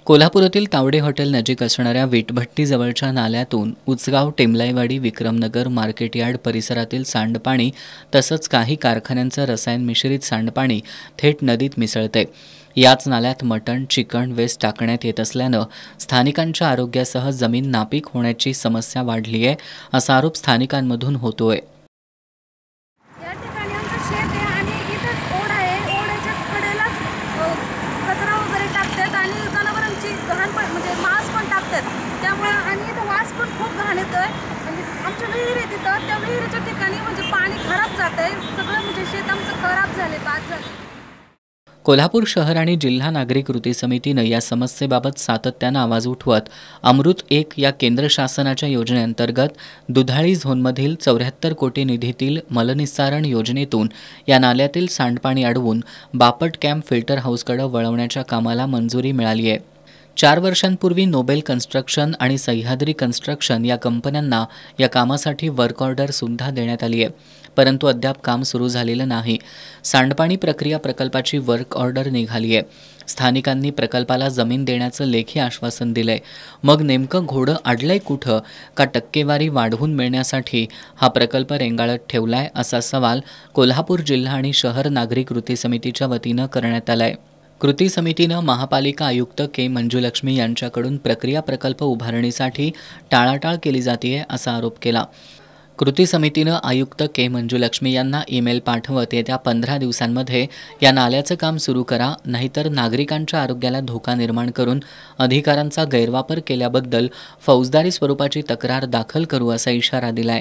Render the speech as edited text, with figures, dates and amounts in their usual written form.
कोल्हापुरातील तावडे हॉटेल नजीक असणाऱ्या वीटभट्टीजवळच्या नाल्यातून उचगाव, टेमलाईवाडी, विक्रमनगर, मार्केटयार्ड परिसरातील सांडपाणी तसंच काही कारखान्यांचं रसायन मिश्रित सांडपाणी थेट नदीत मिसळते। याच नाल्यात मटण, चिकन वेस्ट टाकण्यात येत असल्यानं स्थानिकांच्या आरोग्यासह जमीन नापीक होण्याची समस्या वाढली आहे, असा आरोप स्थानिकांमधून होतोय। कचरा वगैरे टाकतात आणि जनावरांची घाण पण म्हणजे मांस पण टाकतात, त्यामुळे आणि इथं वास पण खूप घाण येतोय। म्हणजे आमच्या विहीर आहे तिथं, त्या विहिरीच्या ठिकाणी म्हणजे पाणी खराब जातंय, सगळं म्हणजे शेत आमचं खराब झाले, बाद झाले। कोल्हापूर शहर आणि जिल्हा नागरी कृती समितीनं या समस्येबाबत सातत्यानं आवाज उठवत अमृत 1 या केंद्र शासनाच्या योजनेअंतर्गत दुधाळी झोनमधील 74 कोटी निधीतील मलनिस्सारण योजनेतून या नाल्यातील सांडपाणी अडवून बापट कॅम्प फिल्टर हाऊसकडे वळवण्याच्या कामाला मंजुरी मिळाली आहे। 4 वर्षांपूर्वी नोबेल कन्स्ट्रक्शन आणि सह्याद्री कन्स्ट्रक्शन या कंपन्यांना या कामासाठी वर्क ऑर्डर सुद्धा देण्यात आली आहे, परंतु अद्याप काम सुरू झालेलं नाही। सांडपाणी प्रक्रिया प्रकल्पाची वर्क ऑर्डर निघाली आहे। स्थानिकांनी प्रकल्पाला जमीन देण्याचं लेखी आश्वासन दिलंय, मग नेमकं घोडं अडलंय कुठं का टक्केवारी वाढवून मिळण्यासाठी हा प्रकल्प रेंगाळत ठेवलाय, असा सवाल कोल्हापूर जिल्हा आणि शहर नागरी कृती समितीच्या वतीनं करण्यात आलाय। कृती समितीनं महापालिका आयुक्त के मंजुलक्ष्मी यांच्याकडून प्रक्रिया प्रकल्प उभारणीसाठी टाळाटाळ केली जाते असा आरोप केला। कृती समितीनं आयुक्त के मंजुलक्ष्मी यांना ईमेल पाठवत येत्या 15 दिवसांमध्ये या नाल्याचं काम सुरू करा, नाहीतर नागरिकांच्या आरोग्याला धोका निर्माण करून अधिकारांचा गैरवापर केल्याबद्दल फौजदारी स्वरूपाची तक्रार दाखल करू असा इशारा दिलाय।